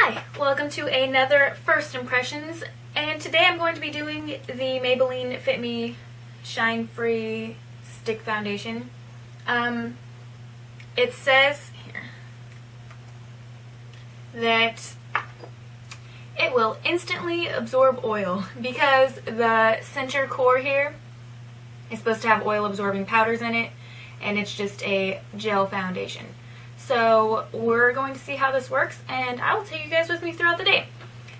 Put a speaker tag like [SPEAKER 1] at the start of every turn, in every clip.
[SPEAKER 1] Hi, welcome to another First Impressions, and today I'm going to be doing the Maybelline Fit Me Shine Free Stick Foundation. It says here that it will instantly absorb oil because the center core here is supposed to have oil absorbing powders in it, and it's just a gel foundation. So we're going to see how this works, and I will take you guys with me throughout the day.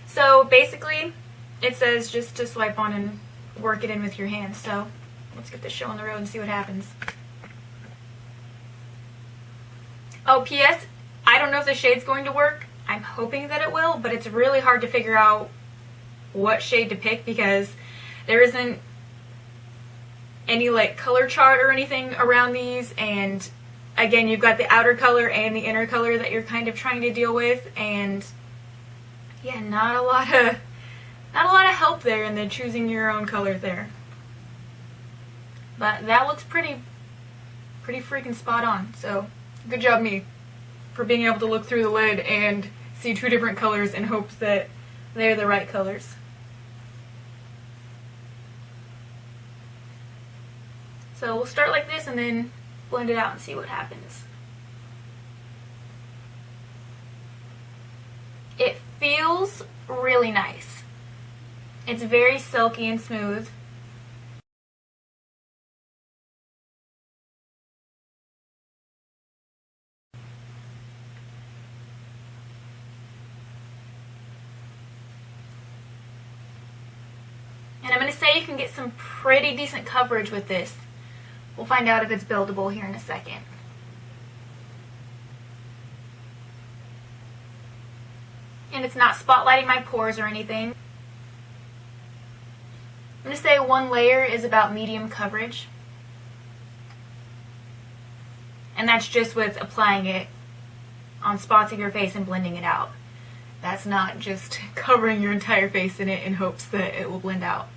[SPEAKER 1] So basically, it says just to swipe on and work it in with your hands. So let's get this show on the road and see what happens. Oh, P.S. I don't know if the shade's going to work. I'm hoping that it will, but it's really hard to figure out what shade to pick because there isn't any like color chart or anything around these, and again, you've got the outer color and the inner color that you're kind of trying to deal with, and yeah, not a lot of help there in the choosing your own color there. But that looks pretty freaking spot on. So good job me for being able to look through the lid and see two different colors in hopes that they're the right colors. So we'll start like this and then blend it out and see what happens. It feels really nice. It's very silky and smooth. And I'm going to say you can get some pretty decent coverage with this. We'll find out if it's buildable here in a second. And it's not spotlighting my pores or anything. I'm going to say one layer is about medium coverage. And that's just with applying it on spots of your face and blending it out. That's not just covering your entire face in it in hopes that it will blend out.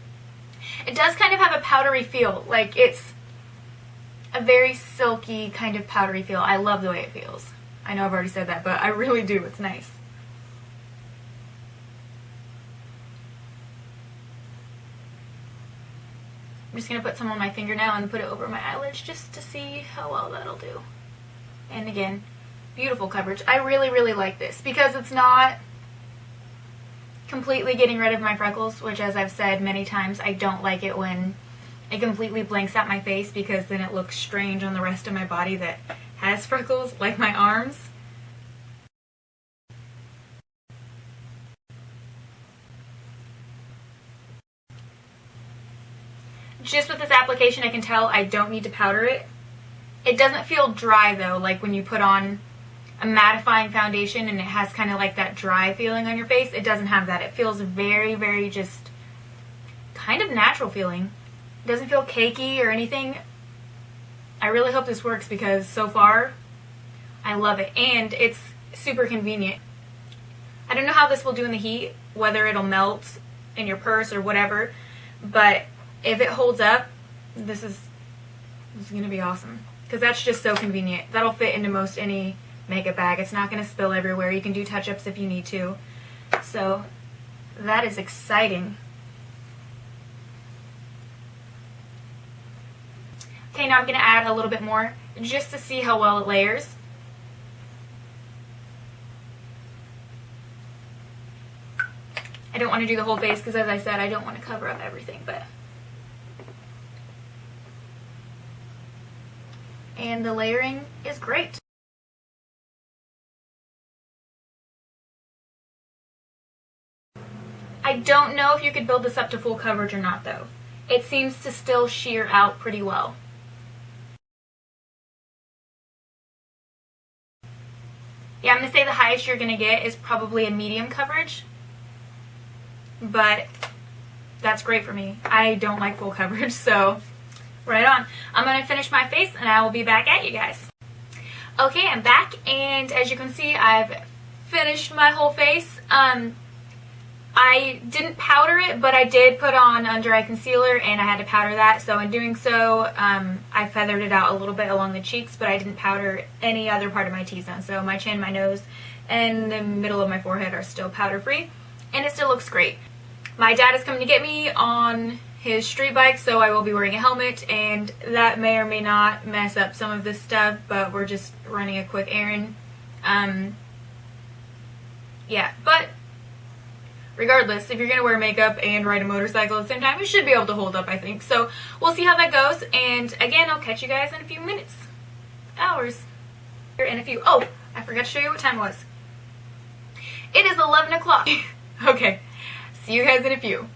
[SPEAKER 1] It does kind of have a powdery feel, like it's a very silky kind of powdery feel. I love the way it feels. I know I've already said that, but I really do. It's nice. I'm just going to put some on my finger now and put it over my eyelids just to see how well that'll do. And again, beautiful coverage. I really like this because it's not completely getting rid of my freckles, which, as I've said many times, I don't like it when it completely blanks out my face because then it looks strange on the rest of my body that has freckles, like my arms. Just with this application, I can tell I don't need to powder it. It doesn't feel dry though, like when you put on a mattifying foundation and it has kind of like that dry feeling on your face. It doesn't have that. It feels very just kind of natural feeling. It doesn't feel cakey or anything. I really hope this works because so far I love it, and it's super convenient. I don't know how this will do in the heat, whether it'll melt in your purse or whatever, but if it holds up, this is going to be awesome because that's just so convenient. That'll fit into most any makeup bag. It's not going to spill everywhere. You can do touch-ups if you need to. So that is exciting. Okay, now I'm going to add a little bit more just to see how well it layers. I don't want to do the whole face because, as I said, I don't want to cover up everything, but... And the layering is great. I don't know if you could build this up to full coverage or not, though. It seems to still sheer out pretty well. Yeah, I'm going to say the highest you're going to get is probably a medium coverage, but that's great for me. I don't like full coverage, so right on. I'm going to finish my face and I will be back at you guys. Okay, I'm back, and as you can see, I've finished my whole face. I didn't powder it, but I did put on under eye concealer, and I had to powder that. So in doing so, I feathered it out a little bit along the cheeks, but I didn't powder any other part of my T-zone. So my chin, my nose, and the middle of my forehead are still powder free, and it still looks great. My dad is coming to get me on his street bike, so I will be wearing a helmet, and that may or may not mess up some of this stuff, but we're just running a quick errand. Yeah, but regardless, if you're going to wear makeup and ride a motorcycle at the same time, it should be able to hold up, I think. So we'll see how that goes, and again, I'll catch you guys in a few minutes. Hours. In a few. Oh, I forgot to show you what time it was. It is 11 o'clock. Okay, see you guys in a few.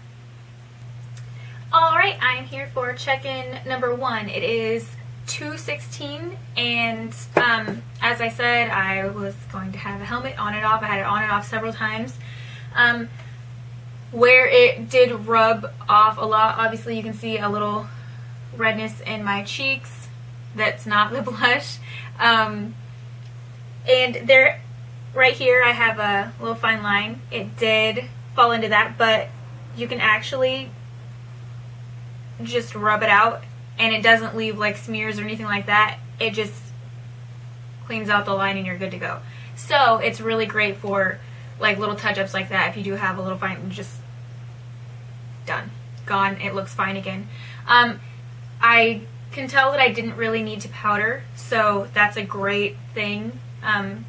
[SPEAKER 1] Alright, I'm here for check-in number 1. It is 2:16, and as I said, I was going to have a helmet on and off. I had it on and off several times. Where it did rub off a lot, obviously you can see a little redness in my cheeks. That's not the blush. And there, right here, I have a little fine line. It did fall into that, but you can actually just rub it out, and it doesn't leave like smears or anything like that. It just cleans out the line and you're good to go. So it's really great for like little touch-ups like that. If you do have a little fine, just done, gone. It looks fine again. I can tell that I didn't really need to powder, so that's a great thing. And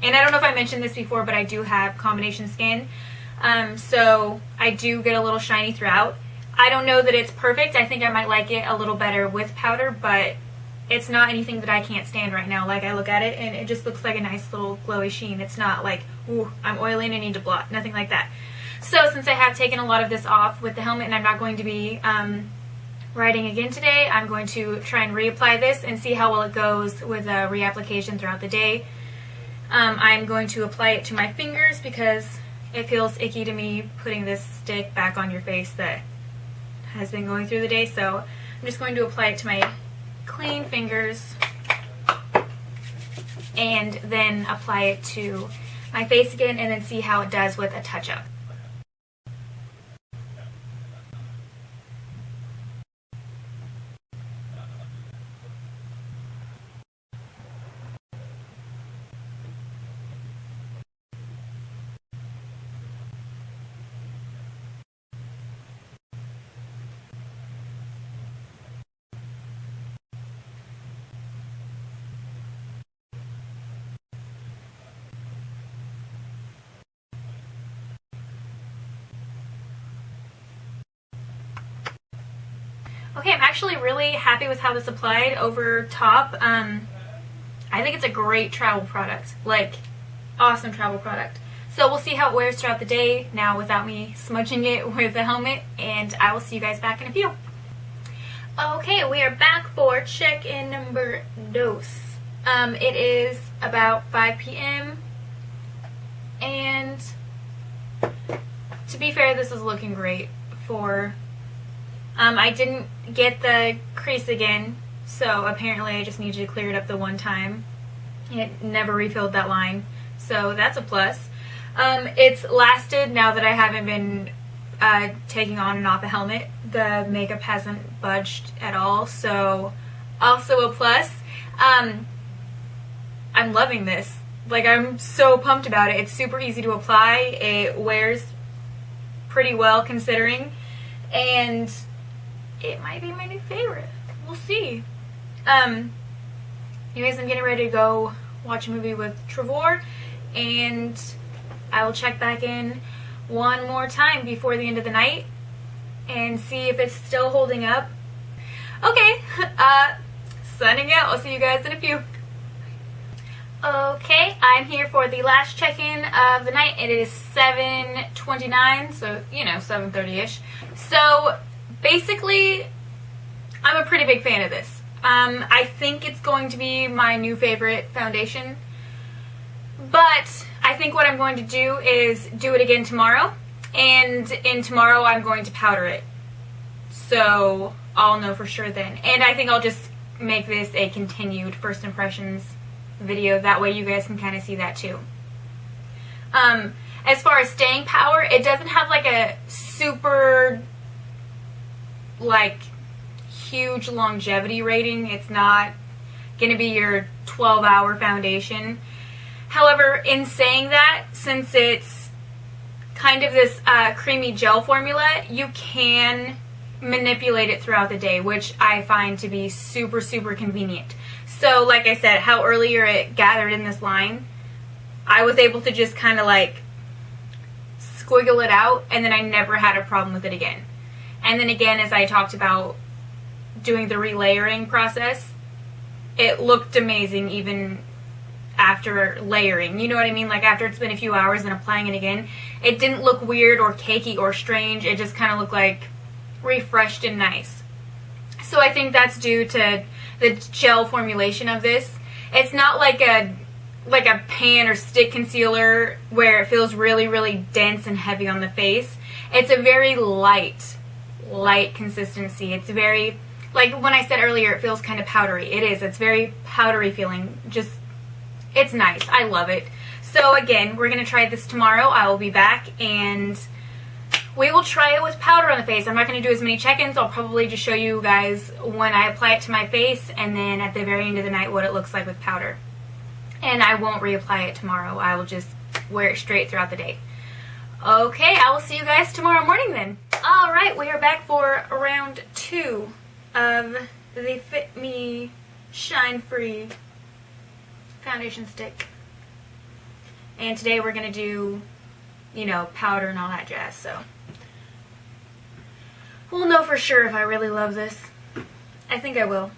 [SPEAKER 1] I don't know if I mentioned this before, but I do have combination skin, so I do get a little shiny throughout. I don't know that it's perfect. I think I might like it a little better with powder, but it's not anything that I can't stand right now. Like, I look at it and it just looks like a nice little glowy sheen. It's not like, ooh, I'm oily and I need to blot. Nothing like that. So since I have taken a lot of this off with the helmet and I'm not going to be riding again today, I'm going to try and reapply this and see how well it goes with a reapplication throughout the day. I'm going to apply it to my fingers because it feels icky to me putting this stick back on your face that has been going through the day. So I'm just going to apply it to my clean fingers and then apply it to my face again and then see how it does with a touch-up. Okay, I'm actually really happy with how this applied over top. I think it's a great travel product, like awesome travel product. So we'll see how it wears throughout the day now without me smudging it with a helmet, and I will see you guys back in a few. Okay, we are back for check-in number 2. It is about 5 p.m. and to be fair, this is looking great for... I didn't get the crease again, so apparently I just needed to clear it up the one time. It never refilled that line, so that's a plus. It's lasted now that I haven't been taking on and off a helmet. The makeup hasn't budged at all, so also a plus. I'm loving this. Like, I'm so pumped about it. It's super easy to apply. It wears pretty well considering, and it might be my new favorite. We'll see. Anyways, I'm getting ready to go watch a movie with Fleurward, and I will check back in one more time before the end of the night and see if it's still holding up. Okay, signing out. I'll see you guys in a few. Okay, I'm here for the last check-in of the night. It is 7:29, so, you know, 7:30-ish. So, basically, I'm a pretty big fan of this. I think it's going to be my new favorite foundation, but I think what I'm going to do is do it again tomorrow, and in tomorrow I'm going to powder it. So, I'll know for sure then. And I think I'll just make this a continued first impressions video. That way you guys can kind of see that too. As far as staying power, it doesn't have like a super like huge longevity rating. It's not gonna be your 12-hour foundation, However, in saying that, since it's kind of this creamy gel formula, you can manipulate it throughout the day, which I find to be super, super convenient. So, like I said, how earlier it gathered in this line, I was able to just kind of like squiggle it out, and then I never had a problem with it again. And then again, as I talked about doing the relayering process, it looked amazing even after layering. You know what I mean? Like after it's been a few hours and applying it again, it didn't look weird or cakey or strange. It just kind of looked like refreshed and nice. So I think that's due to the gel formulation of this. It's not like a pan or stick concealer where it feels really, really dense and heavy on the face. It's a very light consistency. It's very, like when I said earlier, it feels kind of powdery. It is. It's very powdery feeling. Just, it's nice. I love it. So again, we're going to try this tomorrow. I will be back and we will try it with powder on the face. I'm not going to do as many check-ins. I'll probably just show you guys when I apply it to my face, and then at the very end of the night what it looks like with powder. And I won't reapply it tomorrow. I will just wear it straight throughout the day. Okay, I will see you guys tomorrow morning then. Alright, we are back for round 2 of the Fit Me Shine Free foundation stick. And today we're going to do, you know, powder and all that jazz, so we'll know for sure if I really love this. I think I will.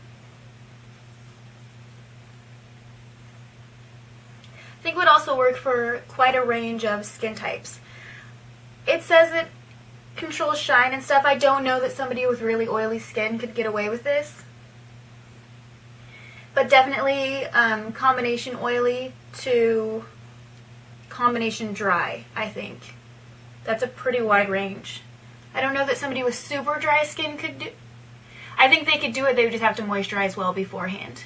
[SPEAKER 1] I think it would also work for quite a range of skin types. It says it controls shine and stuff. I don't know that somebody with really oily skin could get away with this. But definitely combination oily to combination dry, I think. That's a pretty wide range. I don't know that somebody with super dry skin could do. I think they could do it, they would just have to moisturize well beforehand.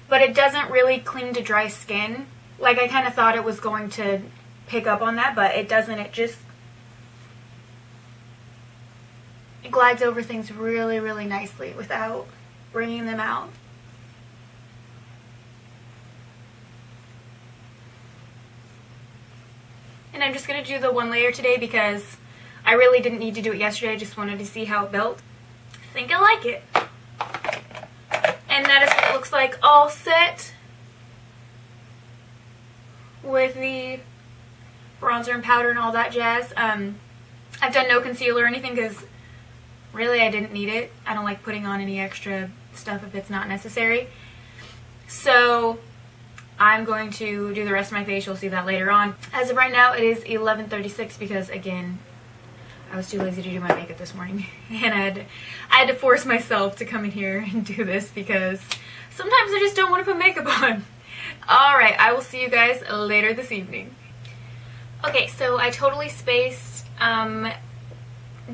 [SPEAKER 1] But it doesn't really cling to dry skin. Like I kind of thought it was going to pick up on that, but it doesn't. It just it glides over things really, really nicely without bringing them out. And I'm just going to do the one layer today because I really didn't need to do it yesterday. I just wanted to see how it built. I think I like it. And that is what it looks like all set with the bronzer and powder and all that jazz. I've done no concealer or anything because really I didn't need it. I don't like putting on any extra stuff if it's not necessary. So I'm going to do the rest of my face. You'll see that later on. As of right now, it is 11:36 because, again, I was too lazy to do my makeup this morning. And I had to force myself to come in here and do this because sometimes I just don't want to put makeup on. Alright, I will see you guys later this evening. Okay, so I totally spaced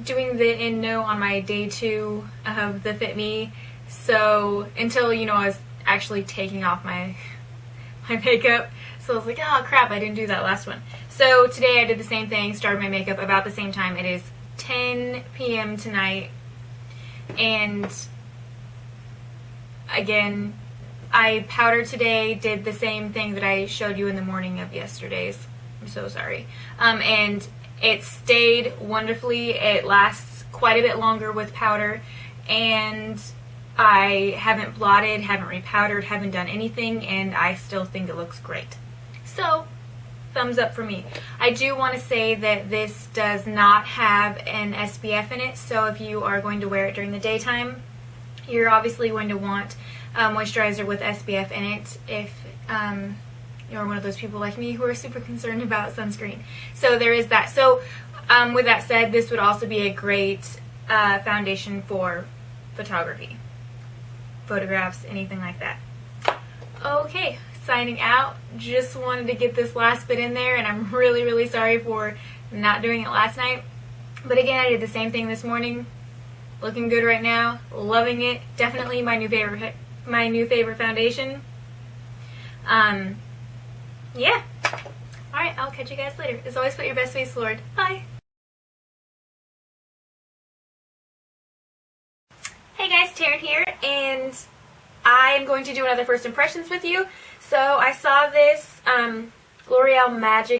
[SPEAKER 1] doing the in no on my day 2 of the Fit Me. So until, you know, I was actually taking off my makeup. So I was like, oh crap, I didn't do that last one. So today I did the same thing, started my makeup about the same time. It is 10 p.m. tonight. And again, I powdered today, did the same thing that I showed you in the morning of yesterday's. I'm so sorry. And it stayed wonderfully. It lasts quite a bit longer with powder. And I haven't blotted, haven't repowdered, haven't done anything, and I still think it looks great. So, thumbs up for me. I do want to say that this does not have an SPF in it, so if you are going to wear it during the daytime, you're obviously going to want moisturizer with SPF in it if you're one of those people like me who are super concerned about sunscreen. So there is that. So with that said, this would also be a great foundation for photography. Photographs, anything like that. Okay, signing out. Just wanted to get this last bit in there, and I'm really, really sorry for not doing it last night. But again, I did the same thing this morning. Looking good right now. Loving it. Definitely my new favorite foundation. Yeah. Alright, I'll catch you guys later. As always, put your best face forward. Bye. Hey guys, Taryn here, and I am going to do another first impressions with you. So I saw this L'Oreal Magic